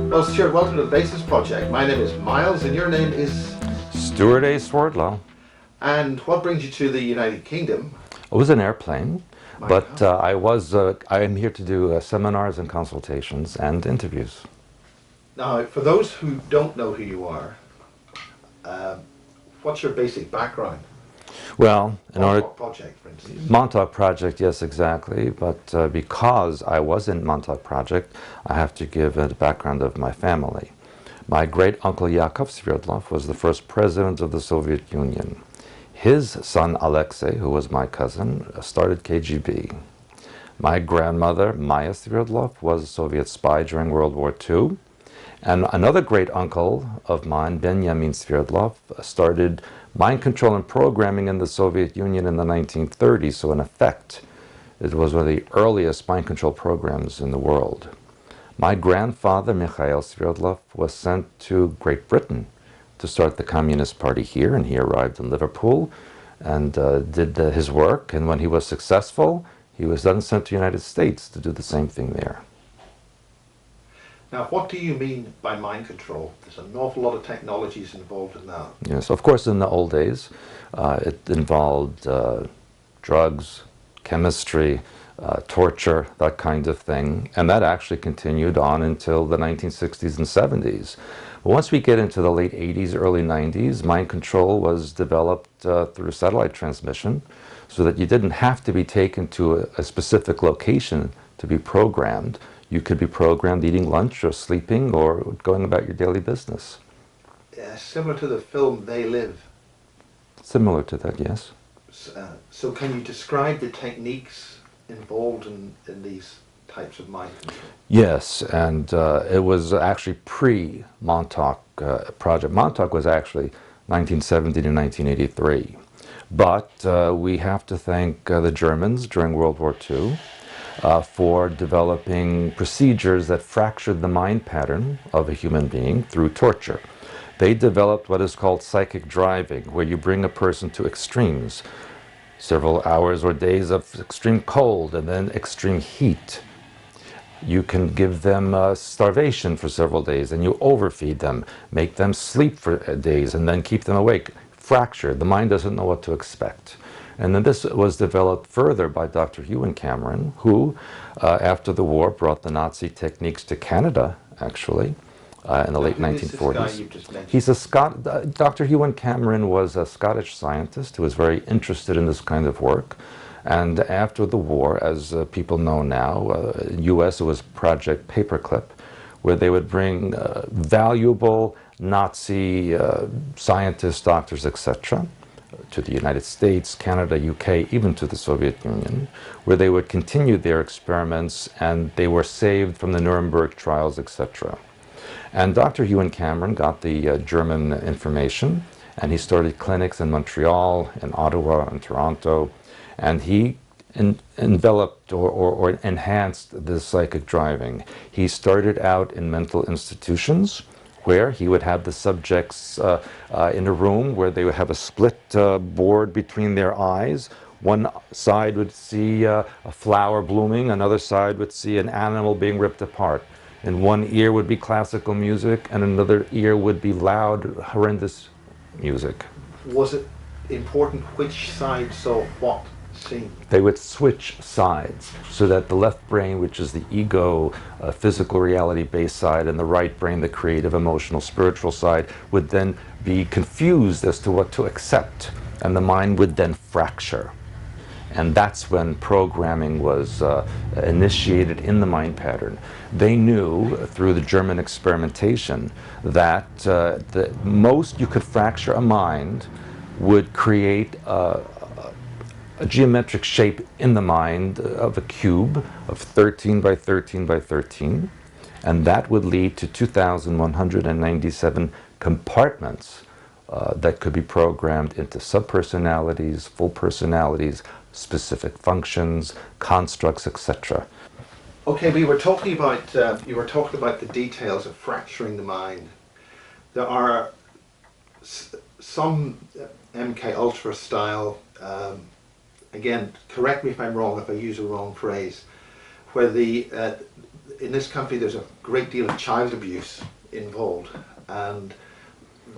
Well, Stewart, welcome to the Basis Project. My name is Miles, and your name is? Stewart Swerdlow. And what brings you to the United Kingdom? It was an airplane, but God. I am here to do seminars and consultations and interviews. Now, for those who don't know who you are, what's your basic background? Well, Montauk Project, for instance. Montauk Project, yes, exactly. But because I was in Montauk Project, I have to give a background of my family. My great-uncle Yakov Sverdlov was the first president of the Soviet Union. His son Alexei, who was my cousin, started KGB. My grandmother, Maya Sverdlov, was a Soviet spy during World War II. And another great uncle of mine, Benjamin Sverdlov, started mind control and programming in the Soviet Union in the 1930s. So in effect, it was one of the earliest mind control programs in the world. My grandfather, Mikhail Sverdlov, was sent to Great Britain to start the Communist Party here, and he arrived in Liverpool and did his work. And when he was successful, he was then sent to the United States to do the same thing there. Now, what do you mean by mind control? There's an awful lot of technologies involved in that. Yes, of course, in the old days, it involved drugs, chemistry, torture, that kind of thing. And that actually continued on until the 1960s and 70s. But once we get into the late 80s, early 90s, mind control was developed through satellite transmission so that you didn't have to be taken to a specific location to be programmed. You could be programmed eating lunch or sleeping or going about your daily business. Similar to the film They Live. Similar to that, yes. So can you describe the techniques involved in these types of mind control? Yes, and it was actually pre-Montauk project. Montauk was actually 1970 to 1983. But we have to thank the Germans during World War II for developing procedures that fractured the mind pattern of a human being through torture. They developed what is called psychic driving, where you bring a person to extremes, several hours or days of extreme cold and then extreme heat. You can give them starvation for several days and you overfeed them, make them sleep for days and then keep them awake. Fracture. The mind doesn't know what to expect. And then this was developed further by Dr. Ewan Cameron, who, after the war, brought the Nazi techniques to Canada, actually, in the late 1940s. He's a Dr. Ewan Cameron was a Scottish scientist who was very interested in this kind of work. And after the war, as people know now, in the US it was Project Paperclip, where they would bring valuable Nazi scientists, doctors, etc., to the United States, Canada, UK, even to the Soviet Union, where they would continue their experiments and they were saved from the Nuremberg trials, etc. And Dr. Ewan Cameron got the German information and he started clinics in Montreal, in Ottawa, in Toronto, and he enveloped or enhanced this psychic driving. He started out in mental institutions where he would have the subjects in a room where they would have a split board between their eyes. One side would see a flower blooming, another side would see an animal being ripped apart. In one ear would be classical music, and another ear would be loud, horrendous music. Was it important which side saw what scene? They would switch sides so that the left brain, which is the ego, physical reality-based side, and the right brain, the creative, emotional, spiritual side, would then be confused as to what to accept, and the mind would then fracture. And that's when programming was initiated in the mind pattern. They knew through the German experimentation that the most you could fracture a mind would create a geometric shape in the mind of a cube of 13 by 13 by 13, and that would lead to 2,197 compartments that could be programmed into subpersonalities, full personalities, specific functions, constructs, etc. Okay, we were talking about you were talking about the details of fracturing the mind. There are some MK Ultra style. Again, correct me if I'm wrong if I use a wrong phrase, where the in this country there's a great deal of child abuse involved, and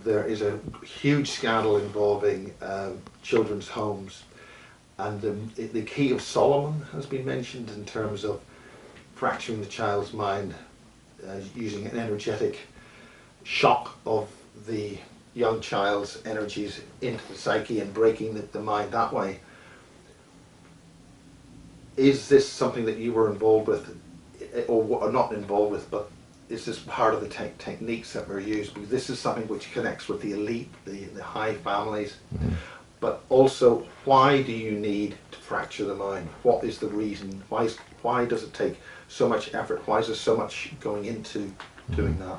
there is a huge scandal involving children's homes, and the key of Solomon has been mentioned in terms of fracturing the child's mind using an energetic shock of the young child's energies into the psyche and breaking the mind that way. Is this something that you were involved with, or not involved with, but is this part of the techniques that were used? Because this is something which connects with the elite, the high families. Mm-hmm. But also, why do you need to fracture the mind? What is the reason? Why does it take so much effort? Why is there so much going into doing that?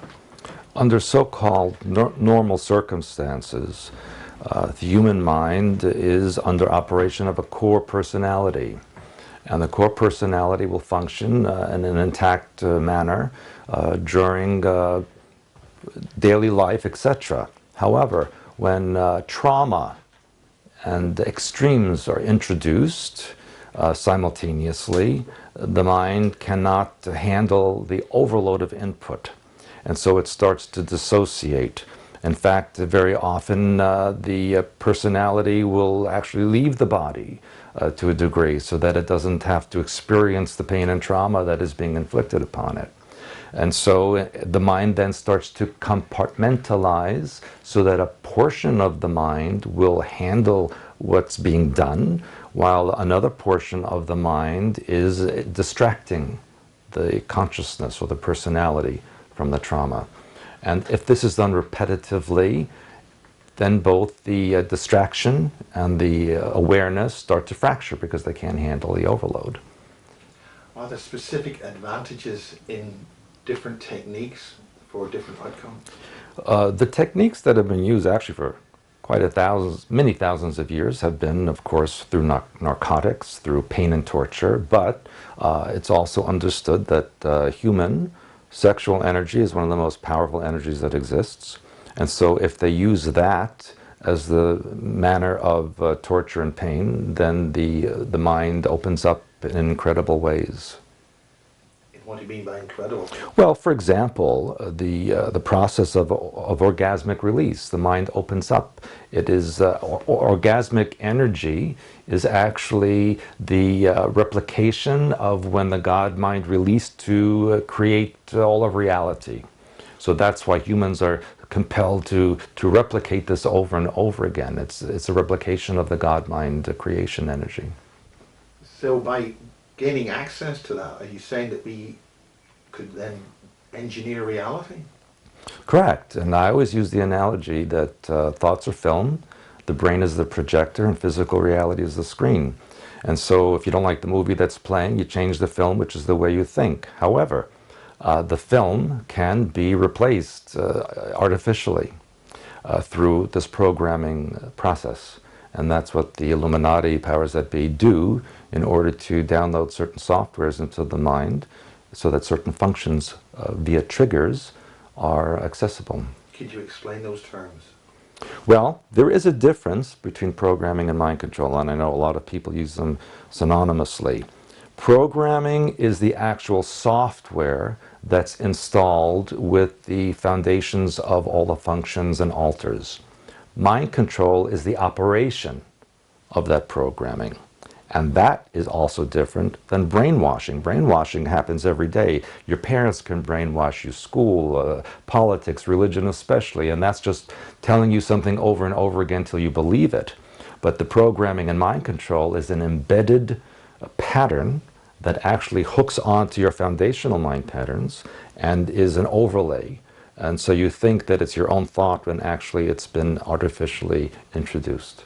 Under so-called normal circumstances, the human mind is under operation of a core personality. And the core personality will function in an intact manner during daily life, etc. However, when trauma and extremes are introduced simultaneously, the mind cannot handle the overload of input, and so it starts to dissociate. In fact, very often the personality will actually leave the body to a degree so that it doesn't have to experience the pain and trauma that is being inflicted upon it. And so the mind then starts to compartmentalize so that a portion of the mind will handle what's being done, while another portion of the mind is distracting the consciousness or the personality from the trauma. And if this is done repetitively, then both the distraction and the awareness start to fracture because they can't handle the overload. Are there specific advantages in different techniques for different outcomes? The techniques that have been used actually for many thousands of years have been, of course, through narcotics, through pain and torture, but it's also understood that human sexual energy is one of the most powerful energies that exists. And so if they use that as the manner of torture and pain, then the mind opens up in incredible ways. What do you mean by incredible? Well, for example, the process of orgasmic release, the mind opens up. It is orgasmic energy is actually the replication of when the God mind released to create all of reality. So that's why humans are compelled to replicate this over and over again. It's a replication of the God mind creation energy. So by gaining access to that, are you saying that we could then engineer reality? Correct. And I always use the analogy that thoughts are film, the brain is the projector, and physical reality is the screen. And so if you don't like the movie that's playing, you change the film, which is the way you think. However, the film can be replaced artificially through this programming process. And that's what the Illuminati powers that be do in order to download certain softwares into the mind so that certain functions via triggers are accessible. Could you explain those terms? Well, there is a difference between programming and mind control, and I know a lot of people use them synonymously. Programming is the actual software that's installed with the foundations of all the functions and alters. Mind control is the operation of that programming. And that is also different than brainwashing. Brainwashing happens every day. Your parents can brainwash you, school, politics, religion especially, and that's just telling you something over and over again till you believe it. But the programming and mind control is an embedded pattern that actually hooks onto your foundational mind patterns and is an overlay. And so you think that it's your own thought when actually it's been artificially introduced.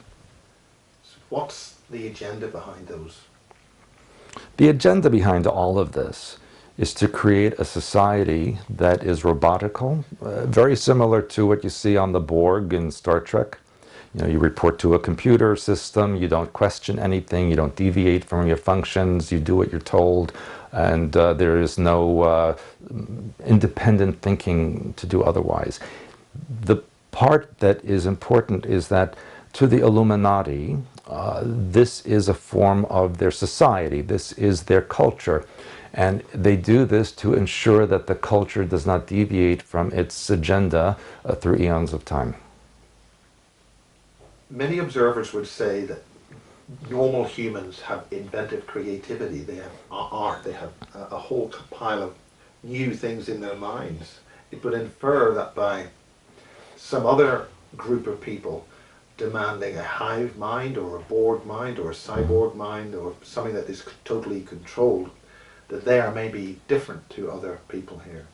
So what's the agenda behind those? The agenda behind all of this is to create a society that is robotical, very similar to what you see on the Borg in Star Trek. You know, you report to a computer system, you don't question anything, you don't deviate from your functions, you do what you're told, and there is no independent thinking to do otherwise. The part that is important is that to the Illuminati, this is a form of their society. This is their culture. And they do this to ensure that the culture does not deviate from its agenda through eons of time. Many observers would say that normal humans have inventive creativity. They have art. They have a whole pile of new things in their minds. It would infer that by some other group of people demanding a hive mind or a Borg mind or a cyborg mind or something that is totally controlled, that they are maybe different to other people here.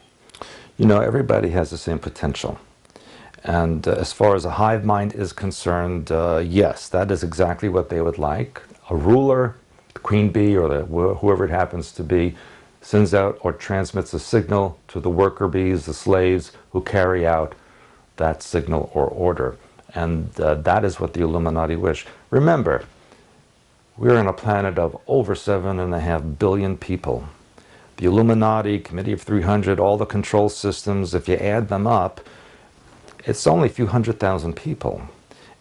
You know, everybody has the same potential. And as far as a hive mind is concerned, yes, that is exactly what they would like. A ruler, the queen bee or whoever it happens to be, sends out or transmits a signal to the worker bees, the slaves, who carry out that signal or order. And that is what the Illuminati wish. Remember, we're on a planet of over 7.5 billion people. The Illuminati, Committee of 300, all the control systems, if you add them up, it's only a few 100,000 people.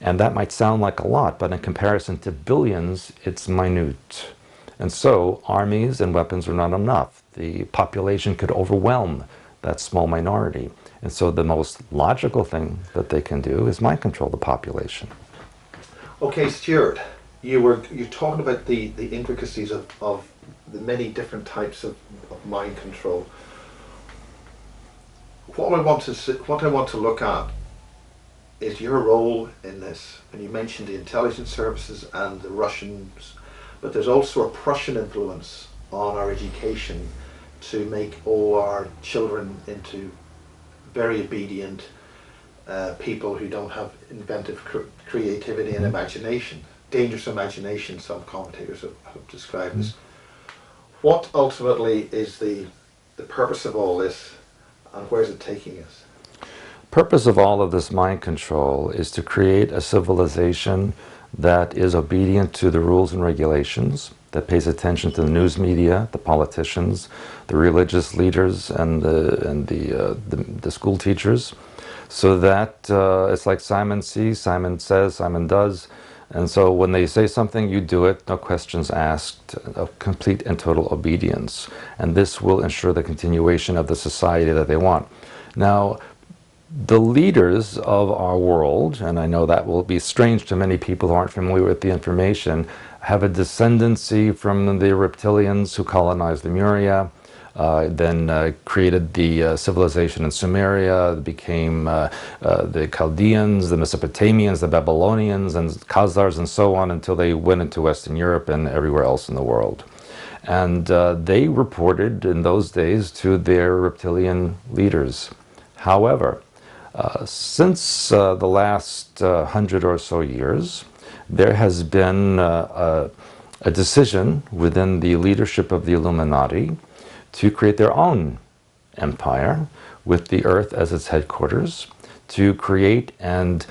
And that might sound like a lot, but in comparison to billions, it's minute. And so armies and weapons are not enough. The population could overwhelm that small minority. And so the most logical thing that they can do is mind control the population. Okay, Stewart, you're talking about the intricacies of the many different types of mind control. What I want to look at is your role in this. And you mentioned the intelligence services and the Russians, but there's also a Prussian influence on our education to make all our children into very obedient people who don't have inventive creativity and imagination. Dangerous imagination, some commentators have described this. What ultimately is the purpose of all this, and where is it taking us? Purpose of all of this mind control is to create a civilization that is obedient to the rules and regulations, that pays attention to the news media, the politicians, the religious leaders, and the school teachers, so that it's like Simon sees, Simon says, Simon does. And so when they say something, you do it, no questions asked, of complete and total obedience. And this will ensure the continuation of the society that they want. Now, the leaders of our world, and I know that will be strange to many people who aren't familiar with the information, have a descendancy from the reptilians who colonized Lemuria, then created the civilization in Sumeria, became the Chaldeans, the Mesopotamians, the Babylonians, and Khazars, and so on, until they went into Western Europe and everywhere else in the world. And they reported in those days to their reptilian leaders. However, since the last 100 or so years, there has been a decision within the leadership of the Illuminati to create their own empire with the Earth as its headquarters, to create and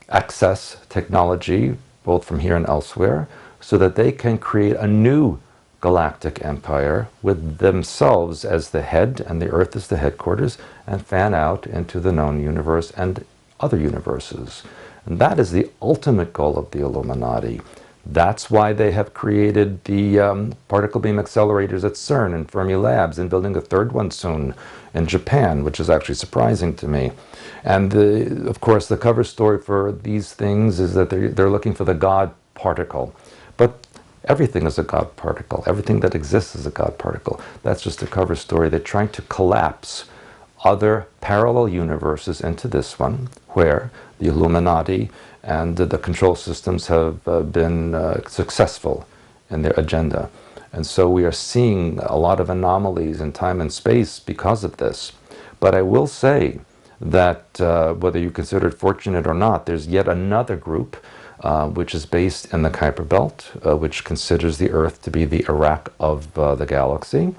access technology both from here and elsewhere, so that they can create a new galactic empire with themselves as the head and the Earth as the headquarters, and fan out into the known universe and other universes. And that is the ultimate goal of the Illuminati. That's why they have created the particle beam accelerators at CERN and Fermi Labs, and building a third one soon in Japan, which is actually surprising to me. And of course, the cover story for these things is that they're looking for the God particle. But everything is a God particle. Everything that exists is a God particle. That's just a cover story. They're trying to collapse other parallel universes into this one, where the Illuminati and the control systems have been successful in their agenda. And so we are seeing a lot of anomalies in time and space because of this. But I will say that whether you consider it fortunate or not, there's yet another group which is based in the Kuiper Belt, which considers the Earth to be the Iraq of the galaxy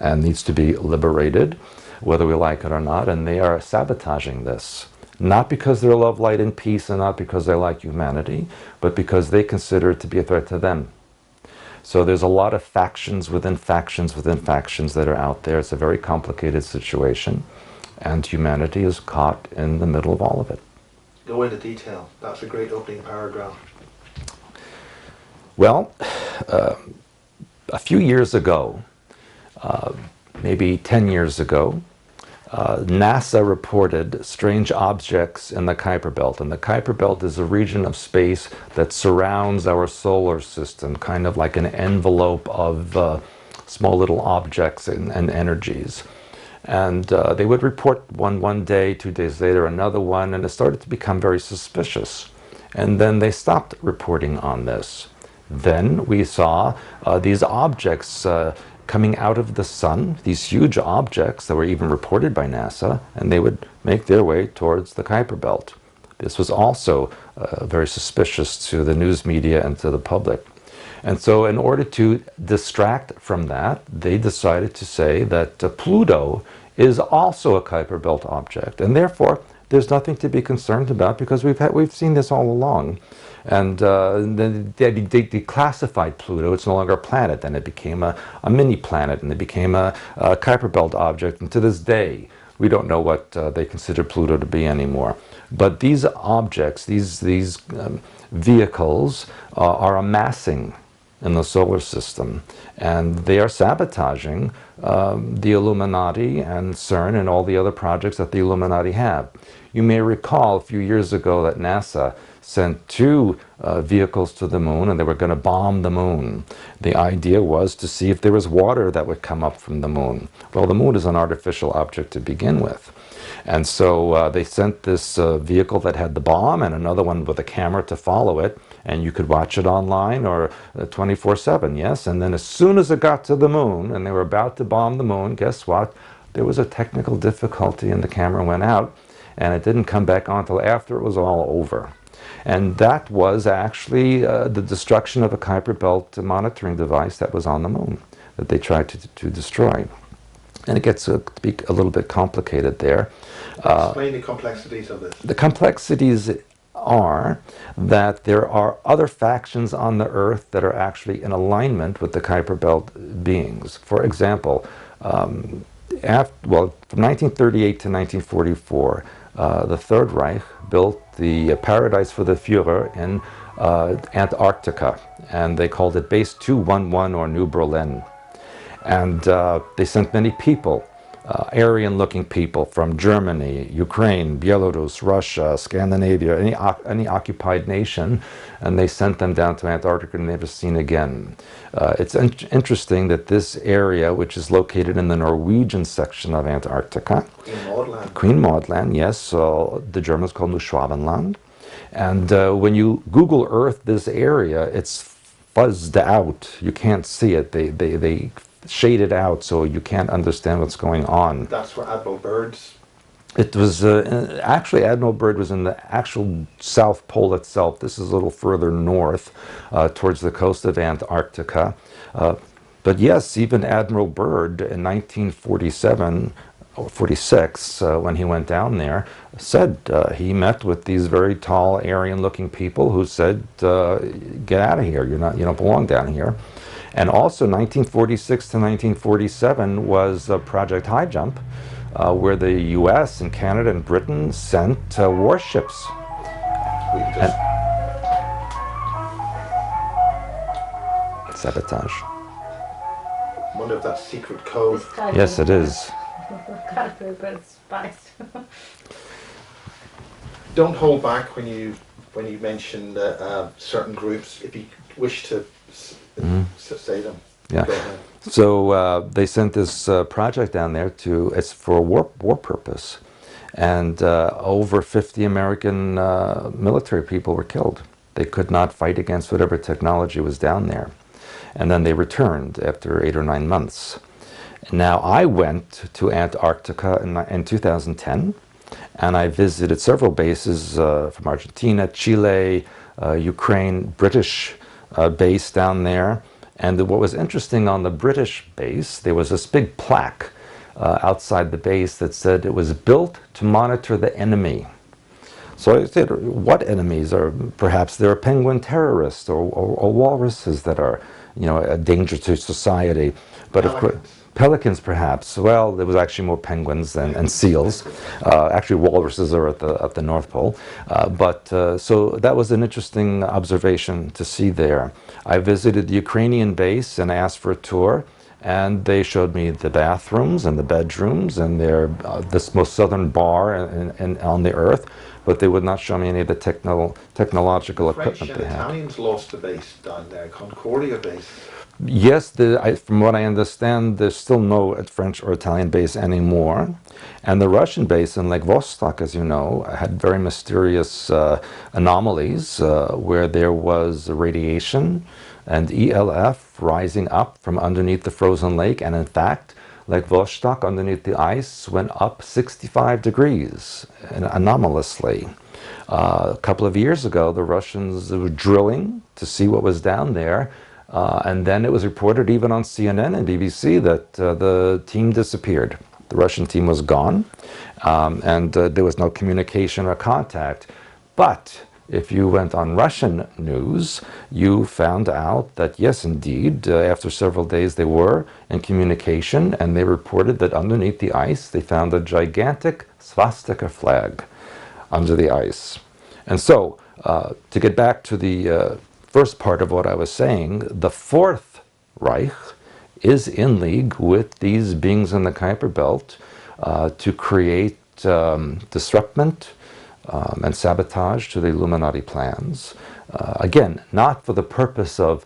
and needs to be liberated, whether we like it or not, and they are sabotaging this. Not because they love light and peace and not because they like humanity, but because they consider it to be a threat to them. So there's a lot of factions within factions within factions that are out there. It's a very complicated situation, and humanity is caught in the middle of all of it. Go into detail. That's a great opening paragraph. Well, a few years ago, maybe 10 years ago, NASA reported strange objects in the Kuiper Belt. And the Kuiper Belt is a region of space that surrounds our solar system, kind of like an envelope of small little objects and energies. And they would report one day, 2 days later, another one, and it started to become very suspicious. And then they stopped reporting on this. Then we saw these objects coming out of the sun, these huge objects that were even reported by NASA, and they would make their way towards the Kuiper Belt. This was also very suspicious to the news media and to the public. And so in order to distract from that, they decided to say that Pluto is also a Kuiper Belt object, and therefore there's nothing to be concerned about because we've seen this all along. And then they declassified Pluto. It's no longer a planet. Then it became a mini planet, and it became a Kuiper Belt object. And to this day, we don't know what they consider Pluto to be anymore. But these objects, these vehicles, are amassing in the solar system, and they are sabotaging the Illuminati and CERN and all the other projects that the Illuminati have. You may recall a few years ago that NASA sent 2 vehicles to the moon, and they were going to bomb the moon. The idea was to see if there was water that would come up from the moon. Well, the moon is an artificial object to begin with. And so they sent this vehicle that had the bomb and another one with a camera to follow it, and you could watch it online or 24/7, yes? And then as soon as it got to the moon and they were about to bomb the moon, guess what? There was a technical difficulty and the camera went out, and it didn't come back on until after it was all over. And that was actually the destruction of a Kuiper Belt monitoring device that was on the moon that they tried to destroy. And it gets to be a little bit complicated there. Explain the complexities of this. The complexities are that there are other factions on the Earth that are actually in alignment with the Kuiper Belt beings. For example, from 1938 to 1944, the Third Reich built the Paradise for the Führer in Antarctica, and they called it Base 211 or New Berlin. And they sent many people, Aryan-looking people from Germany, Ukraine, Belarus, Russia, Scandinavia, any occupied nation, and they sent them down to Antarctica and never seen again. It's interesting that this area, which is located in the Norwegian section of Antarctica, Queen Maud Land, yes, the Germans call Neuschwabenland, and when you Google Earth this area, it's fuzzed out. You can't see it. They shade it out so you can't understand what's going on. That's where Admiral Byrd's... It was actually Admiral Byrd was in the actual South Pole itself. This is a little further north towards the coast of Antarctica. But yes, even Admiral Byrd in 1947 or 46, when he went down there, said he met with these very tall Aryan-looking people who said, "Get out of here! You don't belong down here." And also 1946 to 1947 was Project High Jump, where the U.S. and Canada and Britain sent warships. Sabotage. I wonder if that's secret code. Yes, it is. Don't hold back when you mention certain groups, if you wish to say them. Yeah. So they sent this project down there it's for war purpose, and over 50 American military people were killed. They could not fight against whatever technology was down there, and then they returned after 8 or 9 months. Now I went to Antarctica in 2010, and I visited several bases from Argentina, Chile, Ukraine, British base down there. And what was interesting on the British base, there was this big plaque outside the base that said it was built to monitor the enemy. So I said, what enemies? Or perhaps there are penguin terrorists or walruses that are, a danger to society. But of course, Pelicans, perhaps. Well, there was actually more penguins and seals. Actually, walruses are at the North Pole. So that was an interesting observation to see there. I visited the Ukrainian base and asked for a tour, and they showed me the bathrooms and the bedrooms and their this most southern bar and on the Earth, but they would not show me any of the technological French equipment and they had. Italians lost a base down there, Concordia base. Yes, from what I understand, there's still no French or Italian base anymore. And the Russian base in Lake Vostok, as you know, had very mysterious anomalies where there was radiation and ELF rising up from underneath the frozen lake. And in fact, Lake Vostok, underneath the ice, went up 65 degrees anomalously. A couple of years ago, the Russians were drilling to see what was down there. And then it was reported even on CNN and BBC that the team disappeared. The Russian team was gone, and there was no communication or contact. But if you went on Russian news, you found out that yes, indeed, after several days they were in communication, and they reported that underneath the ice they found a gigantic swastika flag under the ice. And so, to get back to the first part of what I was saying, the Fourth Reich is in league with these beings in the Kuiper Belt to create disruptment and sabotage to the Illuminati plans. Again, not for the purpose of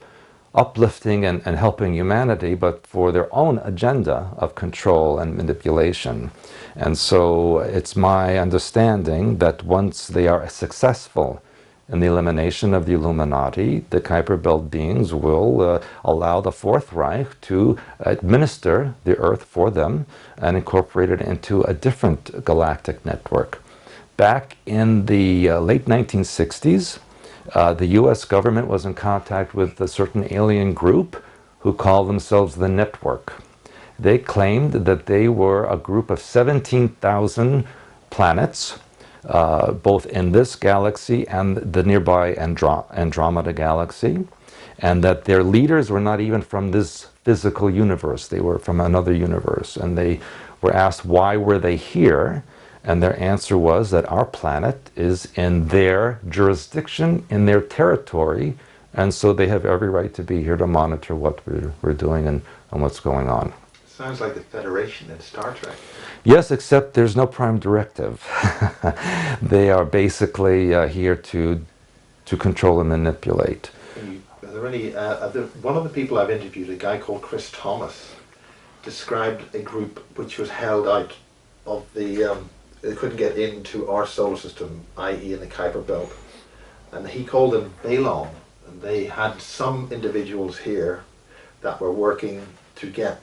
uplifting and helping humanity, but for their own agenda of control and manipulation. And so it's my understanding that once they are successful in the elimination of the Illuminati, the Kuiper Belt beings will allow the Fourth Reich to administer the Earth for them and incorporate it into a different galactic network. Back in the late 1960s, the US government was in contact with a certain alien group who called themselves the Network. They claimed that they were a group of 17,000 planets, both in this galaxy and the nearby Andromeda galaxy, and that their leaders were not even from this physical universe. They were from another universe. And they were asked why were they here, and their answer was that our planet is in their jurisdiction, in their territory, and so they have every right to be here to monitor what we're doing and what's going on. Sounds like the Federation in Star Trek. Yes, except there's no prime directive. They are basically here to control and manipulate. Are there any? One of the people I've interviewed, a guy called Chris Thomas, described a group which was held out of the. They couldn't get into our solar system, i.e., in the Kuiper Belt, and he called them Balon. And they had some individuals here that were working to get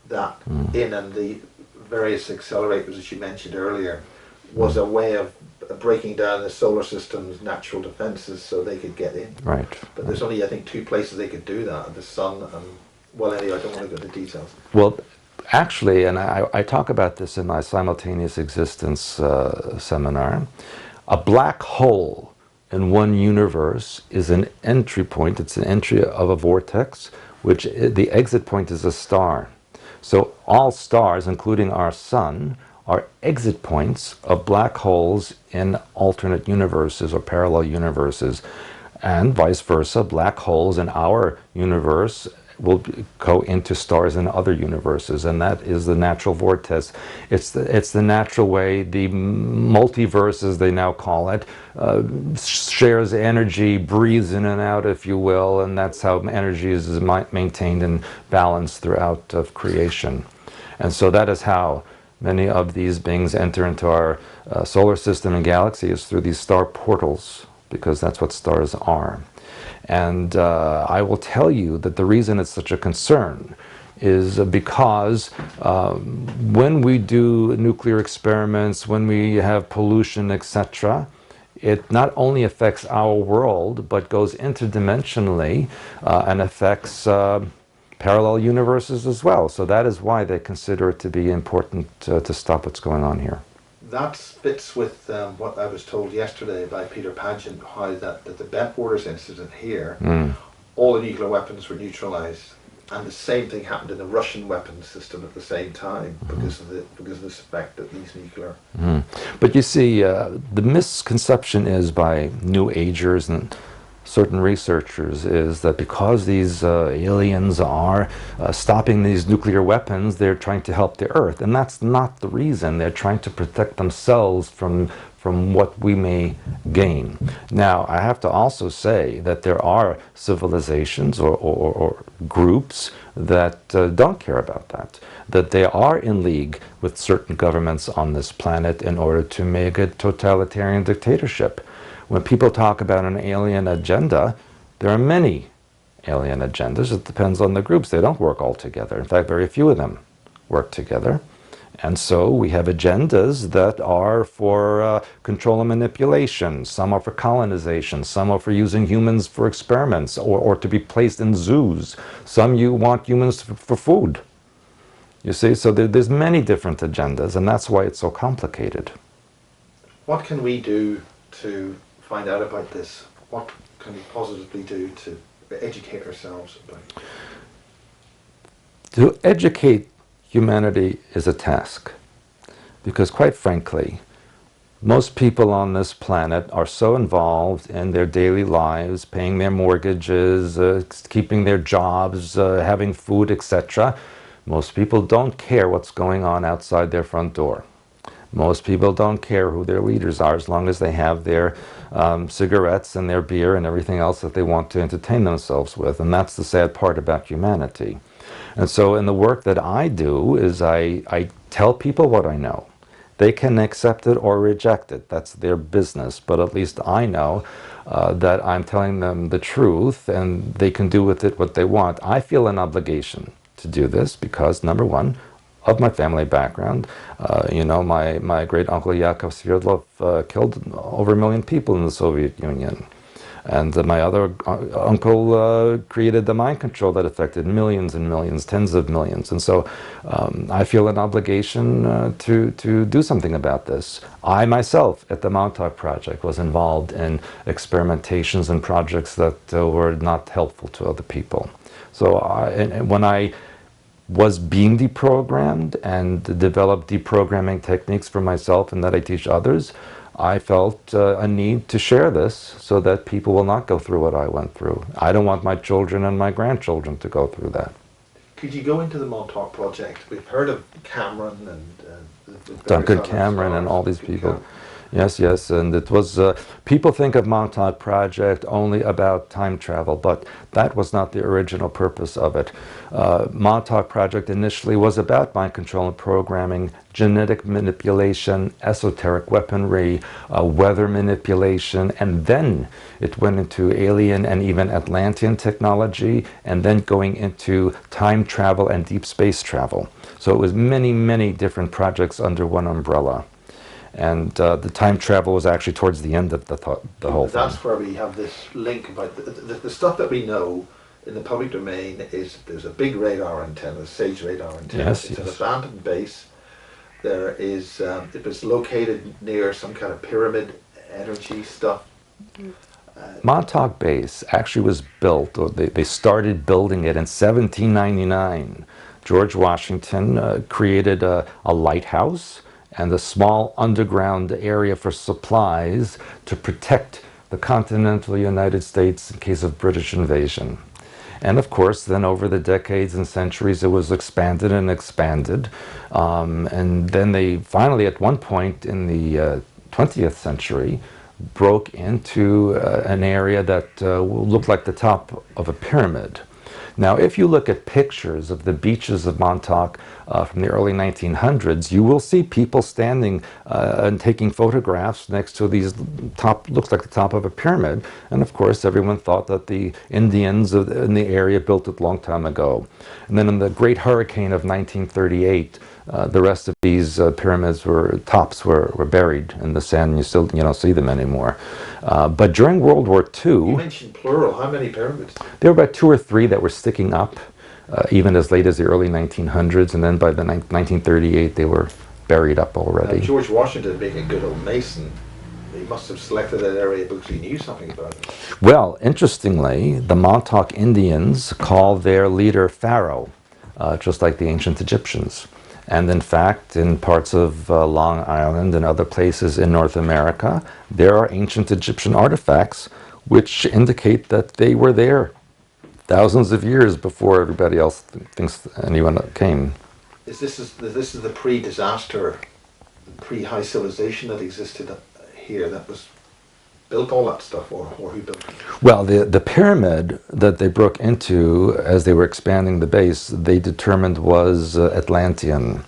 that in, and the various accelerators, as you mentioned earlier, was a way of breaking down the solar system's natural defenses so they could get in. Right. But there's only, I think, 2 places they could do that: the sun and, well, anyway, I don't want to go into details. Well, actually, and I talk about this in my simultaneous existence seminar, a black hole in one universe is an entry point. It's an entry of a vortex, which the exit point is a star. So all stars, including our sun, are exit points of black holes in alternate universes or parallel universes. And vice versa, black holes in our universe will go into stars in other universes, and that is the natural vortex. It's the natural way the multiverse, as they now call it, shares energy, breathes in and out, if you will, and that's how energy is maintained and balanced throughout of creation. And so that is how many of these beings enter into our solar system and galaxy, is through these star portals, because that's what stars are. And I will tell you that the reason it's such a concern is because when we do nuclear experiments, when we have pollution, etc., it not only affects our world, but goes interdimensionally and affects parallel universes as well. So that is why they consider it to be important to stop what's going on here. That fits with what I was told yesterday by Peter Pageant, how that the Bentwaters incident here, all the nuclear weapons were neutralized. And the same thing happened in the Russian weapons system at the same time, because of this effect that these nuclear. But you see, the misconception is by New Agers and certain researchers is that because these aliens are stopping these nuclear weapons, they're trying to help the Earth, and that's not the reason. They're trying to protect themselves from what we may gain. Now, I have to also say that there are civilizations or groups that don't care about that, that they are in league with certain governments on this planet in order to make a totalitarian dictatorship. When people talk about an alien agenda, there are many alien agendas. It depends on the groups. They don't work all together. In fact, very few of them work together. And so we have agendas that are for control and manipulation. Some are for colonization. Some are for using humans for experiments or to be placed in zoos. Some you want humans for food. You see, so there's many different agendas, and that's why it's so complicated. What can we do to find out about this? What can we positively do to educate ourselves about it? To educate humanity is a task, because quite frankly, most people on this planet are so involved in their daily lives, paying their mortgages, keeping their jobs, having food, etc. Most people don't care what's going on outside their front door. Most people don't care who their leaders are as long as they have their cigarettes and their beer and everything else that they want to entertain themselves with. And that's the sad part about humanity. And so in the work that I do is I tell people what I know. They can accept it or reject it. That's their business. But at least I know that I'm telling them the truth and they can do with it what they want. I feel an obligation to do this because, number one, of my family background. My great uncle Yakov Sverdlov killed over 1 million people in the Soviet Union. And my other uncle created the mind control that affected millions and millions, tens of millions. And so I feel an obligation to do something about this. I myself, at the Montauk Project, was involved in experimentations and projects that were not helpful to other people. So when I was being deprogrammed and developed deprogramming techniques for myself and that I teach others, I felt a need to share this so that people will not go through what I went through. I don't want my children and my grandchildren to go through that. Could you go into the Montauk Project? We've heard of Cameron and Duncan Cameron and all these people. Yes, and it was, people think of Montauk Project only about time travel, but that was not the original purpose of it. Montauk Project initially was about mind control and programming, genetic manipulation, esoteric weaponry, weather manipulation, and then it went into alien and even Atlantean technology, and then going into time travel and deep space travel. So it was many, many different projects under one umbrella. And the time travel was actually towards the end of the whole thing. That's where we have this link about the stuff that we know in the public domain is there's a big radar antenna, SAGE radar antenna. Yes, it's an abandoned base. There is, it was located near some kind of pyramid energy stuff. Montauk Base actually was built, or they started building it in 1799. George Washington created a lighthouse and a small underground area for supplies to protect the continental United States in case of British invasion. And of course, then over the decades and centuries, it was expanded and expanded. And then they finally, at one point in the 20th century, broke into an area that looked like the top of a pyramid. Now, if you look at pictures of the beaches of Montauk from the early 1900s, you will see people standing and taking photographs next to these looks like the top of a pyramid. And of course, everyone thought that the Indians in the area built it a long time ago. And then in the Great Hurricane of 1938, the rest of these pyramids tops were buried in the sand, and you still don't see them anymore. But during World War II... You mentioned plural. How many pyramids? There were about 2 or 3 that were sticking up, even as late as the early 1900s, and then by the 1938 they were buried up already. George Washington, being a good old Mason, he must have selected that area because he knew something about it. Well, interestingly, the Montauk Indians call their leader Pharaoh, just like the ancient Egyptians. And in fact, in parts of Long Island and other places in North America, there are ancient Egyptian artifacts which indicate that they were there thousands of years before everybody else thinks anyone came. This is the pre-disaster, pre-high civilization that existed here that was built all that stuff, or who built it? Well, the pyramid that they broke into as they were expanding the base, they determined was Atlantean.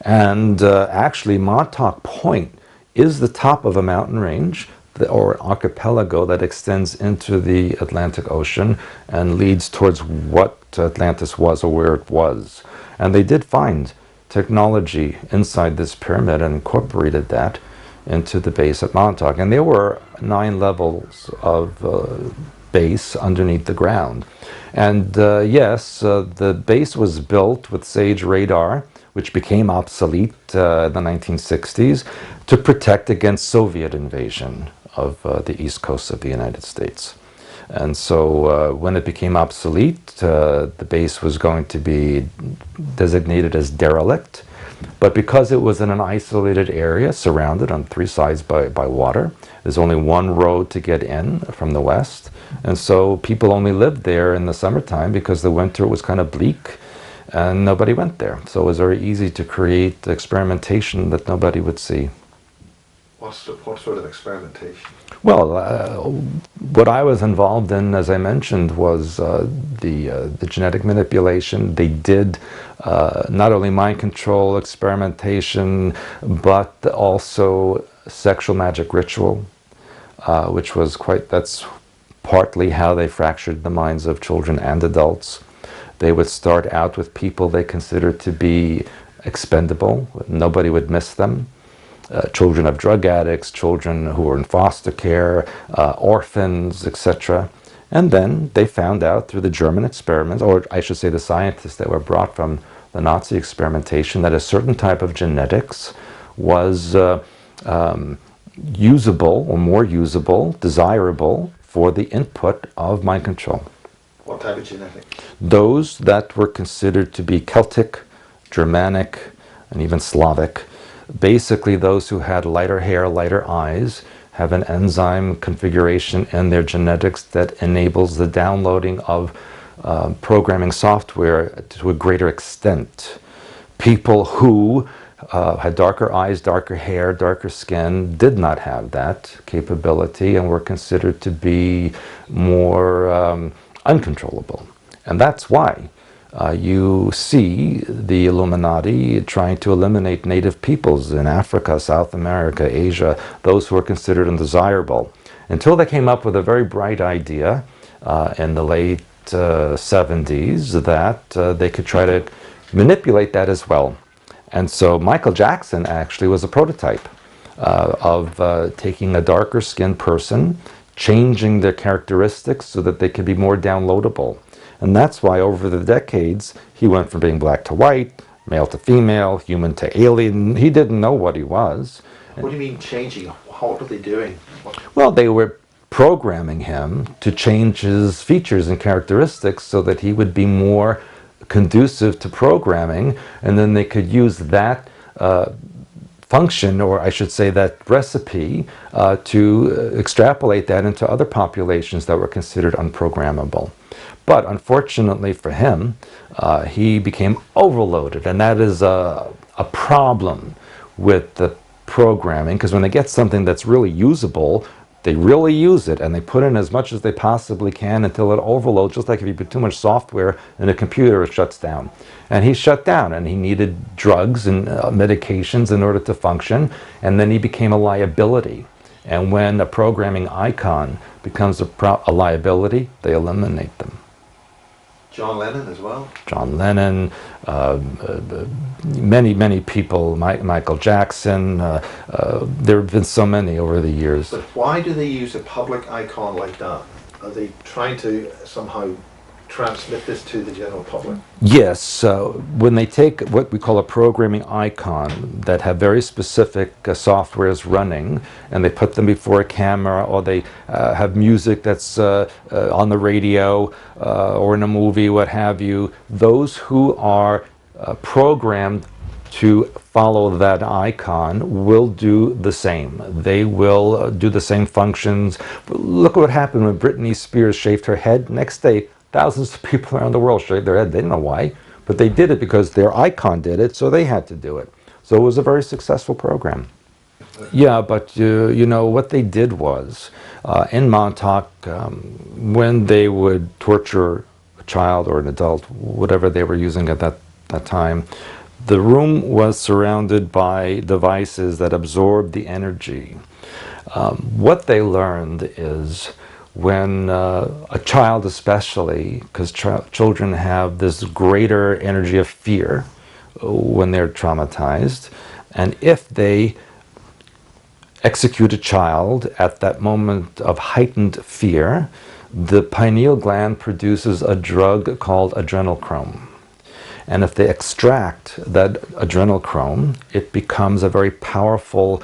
And actually, Montauk Point is the top of a mountain range, or an archipelago that extends into the Atlantic Ocean and leads towards what Atlantis was, or where it was. And they did find technology inside this pyramid and incorporated that into the base at Montauk. And there were 9 levels of base underneath the ground. And yes, the base was built with SAGE radar, which became obsolete in the 1960s, to protect against Soviet invasion of the east coast of the United States. And so when it became obsolete, the base was going to be designated as derelict. But because it was in an isolated area, surrounded on 3 sides by water, there's only one road to get in from the west. And so people only lived there in the summertime because the winter was kind of bleak and nobody went there. So it was very easy to create experimentation that nobody would see. What sort of experimentation? Well, what I was involved in, as I mentioned, was the genetic manipulation. They did not only mind control experimentation, but also sexual magic ritual, which was that's partly how they fractured the minds of children and adults. They would start out with people they considered to be expendable. Nobody would miss them. Children of drug addicts, children who were in foster care, orphans, etc. And then they found out through the German experiments, or I should say the scientists that were brought from the Nazi experimentation, that a certain type of genetics was usable, or more usable, desirable, for the input of mind control. What type of genetics? Those that were considered to be Celtic, Germanic, and even Slavic. Basically, those who had lighter hair, lighter eyes, have an enzyme configuration in their genetics that enables the downloading of programming software to a greater extent. People who had darker eyes, darker hair, darker skin did not have that capability and were considered to be more uncontrollable. And that's why you see the Illuminati trying to eliminate native peoples in Africa, South America, Asia, those who are considered undesirable, until they came up with a very bright idea in the late 70s that they could try to manipulate that as well. And so Michael Jackson actually was a prototype of taking a darker skinned person, changing their characteristics so that they could be more downloadable. And that's why over the decades, he went from being black to white, male to female, human to alien. He didn't know what he was. What do you mean changing? What were they doing? Well, they were programming him to change his features and characteristics so that he would be more conducive to programming, and then they could use that function, or I should say that recipe, to extrapolate that into other populations that were considered unprogrammable. But unfortunately for him, he became overloaded, and that is a problem with the programming, because when they get something that's really usable, they really use it, and they put in as much as they possibly can until it overloads, just like if you put too much software in a computer, it shuts down. And he shut down, and he needed drugs and medications in order to function, and then he became a liability. And when a programming icon becomes a liability, they eliminate them. John Lennon as well? John Lennon, many people, Michael Jackson, there have been so many over the years. But why do they use a public icon like that? Are they trying to somehow transmit this to the general public? Yes, when they take what we call a programming icon that have very specific softwares running, and they put them before a camera, or they have music that's on the radio or in a movie, what have you, those who are programmed to follow that icon will do the same. They will do the same functions. Look at what happened when Britney Spears shaved her head. Next day, thousands of people around the world shaved their head. They didn't know why, but they did it because their icon did it, so they had to do it. So it was a very successful program. Yeah, but you know, what they did was, in Montauk, when they would torture a child or an adult, whatever they were using at that time, the room was surrounded by devices that absorbed the energy. What they learned is when a child especially, because children have this greater energy of fear when they're traumatized, and if they execute a child at that moment of heightened fear, the pineal gland produces a drug called adrenochrome. And if they extract that adrenochrome, it becomes a very powerful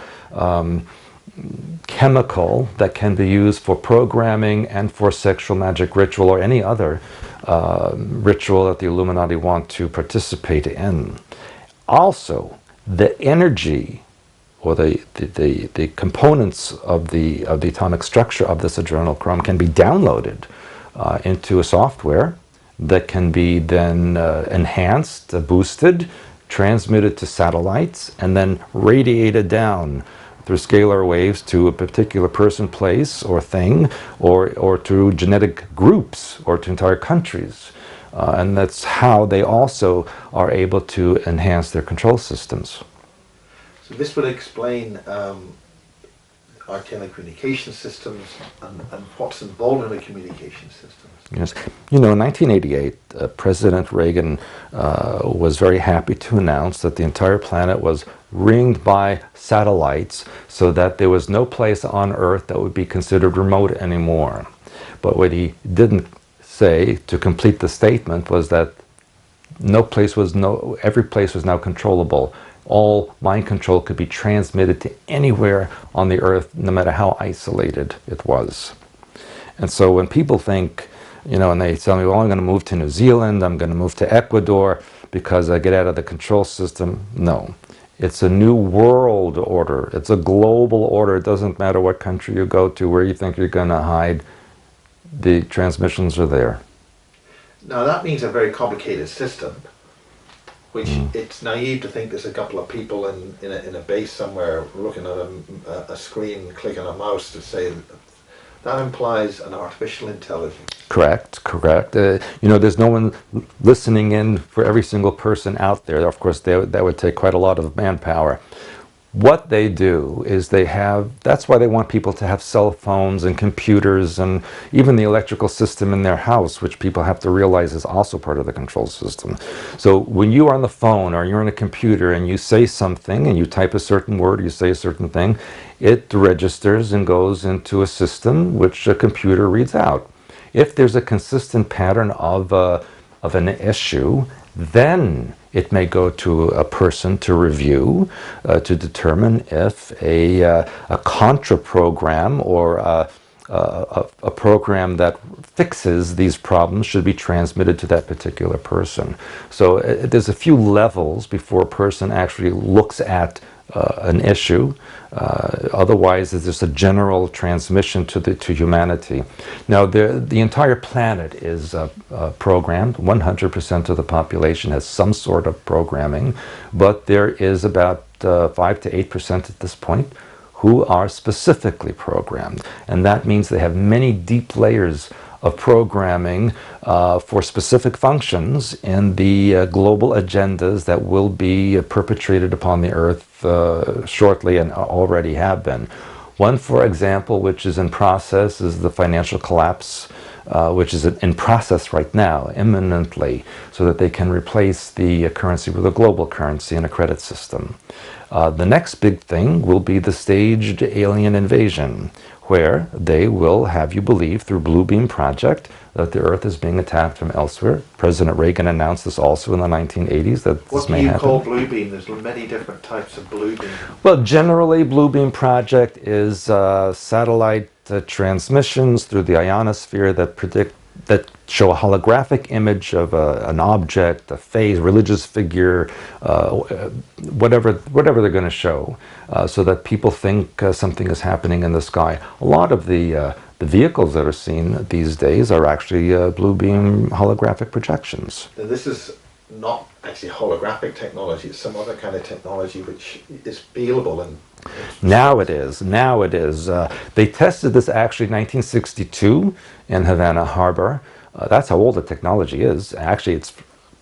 chemical that can be used for programming and for sexual magic ritual or any other ritual that the Illuminati want to participate in. Also, the energy or the components of the atomic structure of this adrenochrome can be downloaded into a software that can be then enhanced, boosted, transmitted to satellites, and then radiated down through scalar waves to a particular person, place, or thing, or to genetic groups, or to entire countries. And that's how they also are able to enhance their control systems. So this would explain our telecommunication systems and what's involved in the communication systems. Yes. You know, in 1988, President Reagan was very happy to announce that the entire planet was ringed by satellites so that there was no place on Earth that would be considered remote anymore. But what he didn't say to complete the statement was that every place was now controllable. All mind control could be transmitted to anywhere on the Earth, no matter how isolated it was. And so when people think, you know, and they tell me, well, I'm going to move to New Zealand, I'm going to move to Ecuador because I get out of the control system. No. It's a new world order. It's a global order. It doesn't matter what country you go to, where you think you're going to hide. The transmissions are there. Now that means a very complicated system, which it's naive to think there's a couple of people in a base somewhere looking at a screen, clicking a mouse to say that implies an artificial intelligence. Correct. You know, there's no one listening in for every single person out there. Of course, that would take quite a lot of manpower. What they do is that's why they want people to have cell phones and computers and even the electrical system in their house, which people have to realize is also part of the control system. So when you are on the phone or you're on a computer and you say something and you type a certain word, you say a certain thing, it registers and goes into a system which a computer reads out. If there's a consistent pattern of an issue, then it may go to a person to review, to determine if a contra program or a program that fixes these problems should be transmitted to that particular person. So there's a few levels before a person actually looks at an issue. Otherwise, it's just a general transmission to humanity. Now, the entire planet is programmed. 100% of the population has some sort of programming, but there is about 5 to 8% at this point who are specifically programmed, and that means they have many deep layers of programming for specific functions in the global agendas that will be perpetrated upon the Earth shortly and already have been. One, for example, which is in process is the financial collapse, which is in process right now, imminently, so that they can replace the currency with a global currency and a credit system. The next big thing will be the staged alien invasion, where they will have you believe through Blue Beam Project that the Earth is being attacked from elsewhere. President Reagan announced this also in the 1980s that this may happen. What do you call Blue Beam? There's many different types of Blue Beam. Well, generally, Blue Beam Project is satellite transmissions through the ionosphere that show a holographic image of an object, a phase, religious figure, whatever they're going to show, so that people think something is happening in the sky. A lot of the vehicles that are seen these days are actually Blue Beam holographic projections. Now, this is not actually holographic technology, it's some other kind of technology which is feelable. And Now it is. They tested this actually in 1962 in Havana Harbor. That's how old the technology is. Actually, it's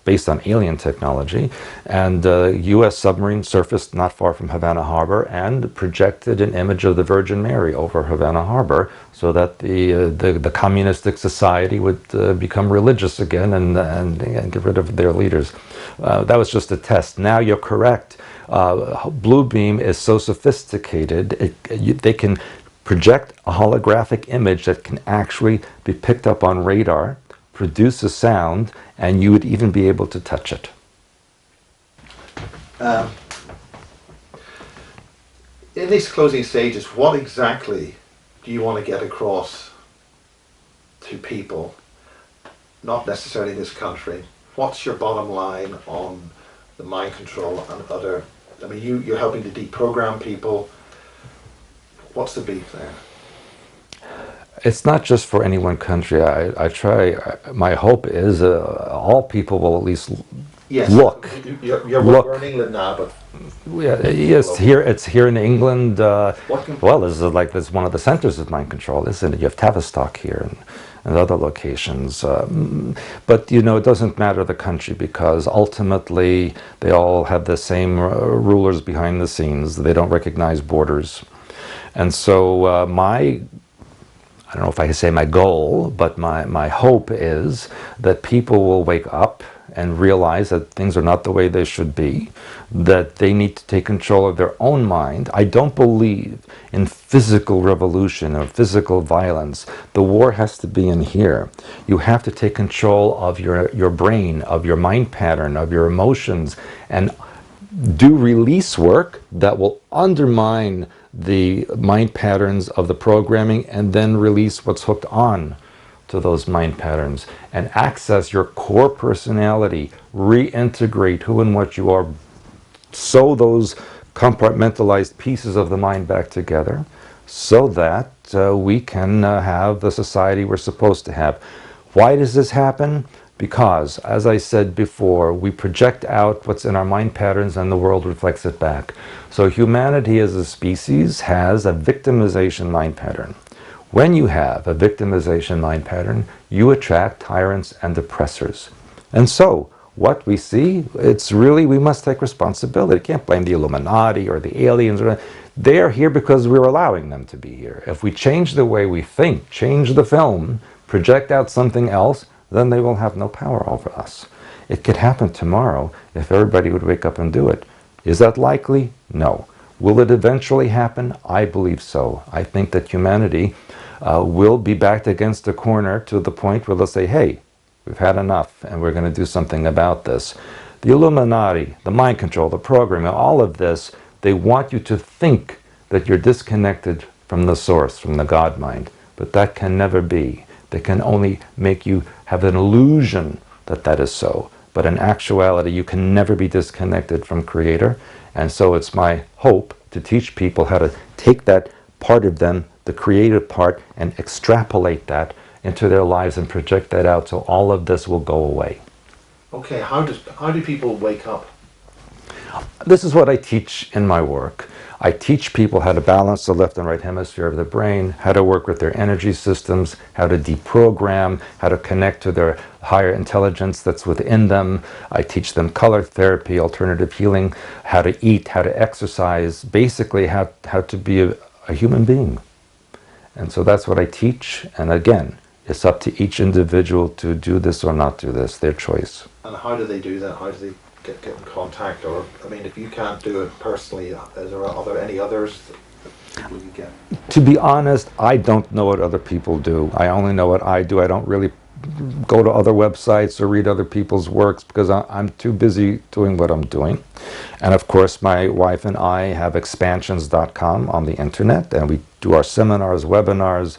based on alien technology. And U.S. submarine surfaced not far from Havana Harbor and projected an image of the Virgin Mary over Havana Harbor so that the communistic society would become religious again and get rid of their leaders. That was just a test. Now you're correct. Blue Beam is so sophisticated, they can project a holographic image that can actually be picked up on radar, produce a sound, and you would even be able to touch it. In these closing stages, what exactly do you want to get across to people, not necessarily this country? What's your bottom line on the mind control and other, I mean, you're helping to deprogram people. What's the beef there? It's not just for any one country. I try, my hope is all people will at least look. You're working in England now, but... Yes, it's here in England. Well, this is one of the centers of mind control, isn't it? You have Tavistock here and other locations. But, it doesn't matter the country because ultimately they all have the same rulers behind the scenes. They don't recognize borders. And so I don't know if I can say my goal, but my hope is that people will wake up and realize that things are not the way they should be, that they need to take control of their own mind. I don't believe in physical revolution or physical violence. The war has to be in here. You have to take control of your brain, of your mind pattern, of your emotions, and do release work that will undermine the mind patterns of the programming and then release what's hooked on to those mind patterns and access your core personality, reintegrate who and what you are, sew those compartmentalized pieces of the mind back together so that we can have the society we're supposed to have. Why does this happen? Because, as I said before, we project out what's in our mind patterns and the world reflects it back. So humanity as a species has a victimization mind pattern. When you have a victimization mind pattern, you attract tyrants and oppressors. And so, what we see, it's really, we must take responsibility. You can't blame the Illuminati or the aliens. They are here because we're allowing them to be here. If we change the way we think, change the film, project out something else, then they will have no power over us. It could happen tomorrow if everybody would wake up and do it. Is that likely? No. Will it eventually happen? I believe so. I think that humanity will be backed against a corner to the point where they'll say, hey, we've had enough and we're going to do something about this. The Illuminati, the mind control, the programming, all of this, they want you to think that you're disconnected from the source, from the God mind. But that can never be. They can only make you have an illusion that that is so. But in actuality, you can never be disconnected from Creator. And so it's my hope to teach people how to take that part of them, the creative part, and extrapolate that into their lives and project that out so all of this will go away. Okay, how do people wake up? This is what I teach in my work. I teach people how to balance the left and right hemisphere of the brain, how to work with their energy systems, how to deprogram, how to connect to their higher intelligence that's within them. I teach them color therapy, alternative healing, how to eat, how to exercise, basically how to be a human being. And so that's what I teach. And again, it's up to each individual to do this or not do this, their choice. And how do they do that? How do they get in contact? Or, I mean, if you can't do it personally, are there any others that people you get? To be honest, I don't know what other people do. I only know what I do. I don't really go to other websites or read other people's works because I'm too busy doing what I'm doing. And of course, my wife and I have expansions.com on the internet, and we do our seminars, webinars.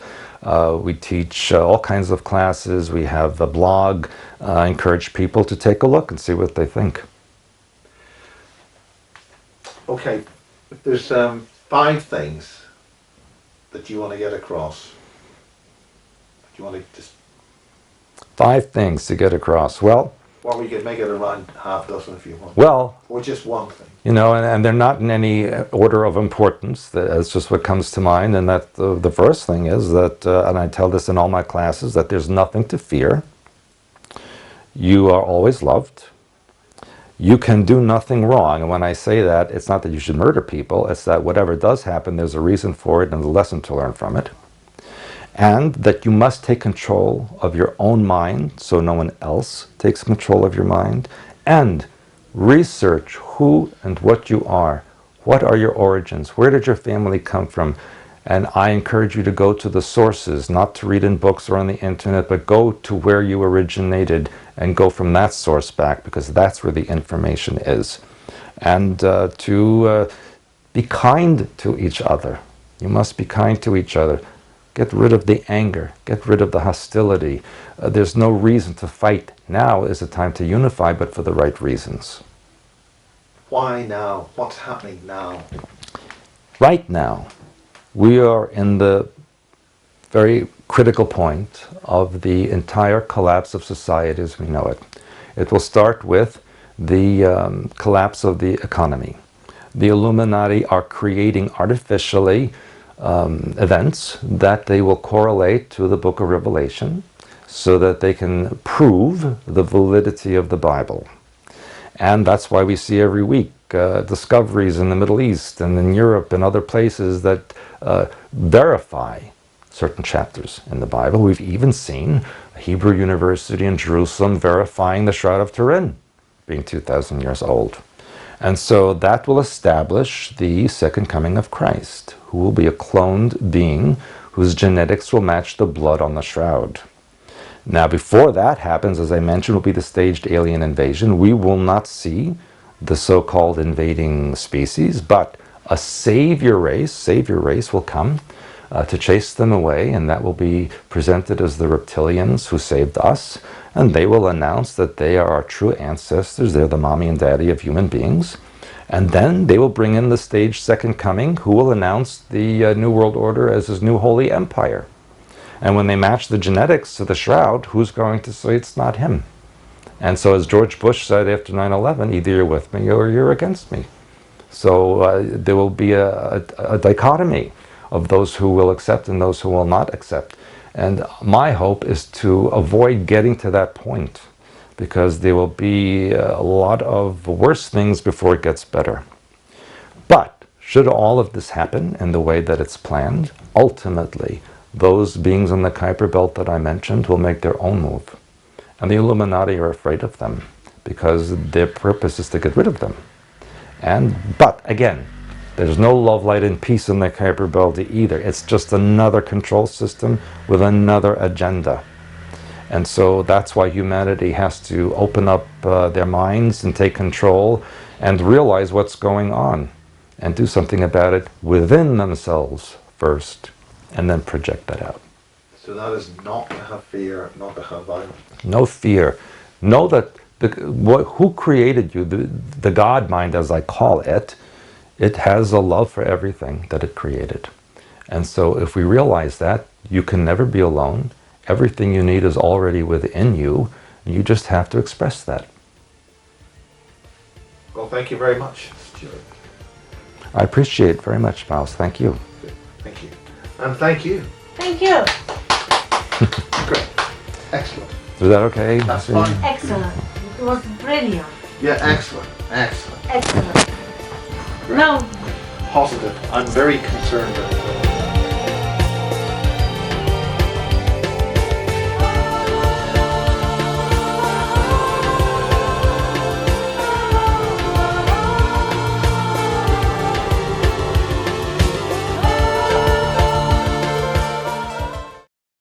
We teach all kinds of classes. We have a blog. I encourage people to take a look and see what they think. Okay, if there's 5 things that you want to get across, do you want to just... 5 things to get across. Well, or we could make it around half dozen if you want. Well, or just one thing. You know, and they're not in any order of importance. That's just what comes to mind. And that the first thing is that, and I tell this in all my classes, that there's nothing to fear. You are always loved. You can do nothing wrong. And when I say that, it's not that you should murder people. It's that whatever does happen, there's a reason for it and a lesson to learn from it. And that you must take control of your own mind so no one else takes control of your mind. And research who and what you are. What are your origins? Where did your family come from? And I encourage you to go to the sources, not to read in books or on the internet, but go to where you originated and go from that source back, because that's where the information is. And to be kind to each other. You must be kind to each other. Get rid of the anger. Get rid of the hostility. There's no reason to fight. Now is the time to unify, but for the right reasons. Why now? What's happening now? Right now, we are in the very critical point of the entire collapse of society as we know it. It will start with the collapse of the economy. The Illuminati are creating artificially events that they will correlate to the book of Revelation so that they can prove the validity of the Bible. And that's why we see every week discoveries in the Middle East and in Europe and other places that verify certain chapters in the Bible. We've even seen a Hebrew University in Jerusalem verifying the Shroud of Turin being 2,000 years old. And so that will establish the second coming of Christ, who will be a cloned being whose genetics will match the blood on the shroud. Now, before that happens, as I mentioned, will be the staged alien invasion. We will not see the so-called invading species, but a savior race will come to chase them away, and that will be presented as the reptilians who saved us, and they will announce that they are our true ancestors. They're the mommy and daddy of human beings. And then they will bring in the staged second coming, who will announce the New World Order as his new holy empire. And when they match the genetics to the shroud, who's going to say it's not him? And so as George Bush said after 9/11, either you're with me or you're against me. So there will be a dichotomy of those who will accept and those who will not accept. And my hope is to avoid getting to that point, because there will be a lot of worse things before it gets better. But should all of this happen in the way that it's planned, ultimately, those beings on the Kuiper Belt that I mentioned will make their own move. And the Illuminati are afraid of them, because their purpose is to get rid of them. But again, there's no love, light, and peace in the Kuiper Belt either. It's just another control system with another agenda. And so that's why humanity has to open up their minds and take control and realize what's going on and do something about it within themselves first, and then project that out. So that is not to have fear, not to have violence. No fear. Know that who created you, the God mind as I call it, it has a love for everything that it created. And so if we realize that, you can never be alone. Everything you need is already within you. You just have to express that. Well, thank you very much, Stewart. I appreciate it very much, Miles. Thank you. Good. Thank you. And thank you. Thank you. Great. Excellent. Is that okay? That's fine. Excellent. It was brilliant. Yeah, excellent. Excellent. Excellent. No. Positive. I'm very concerned about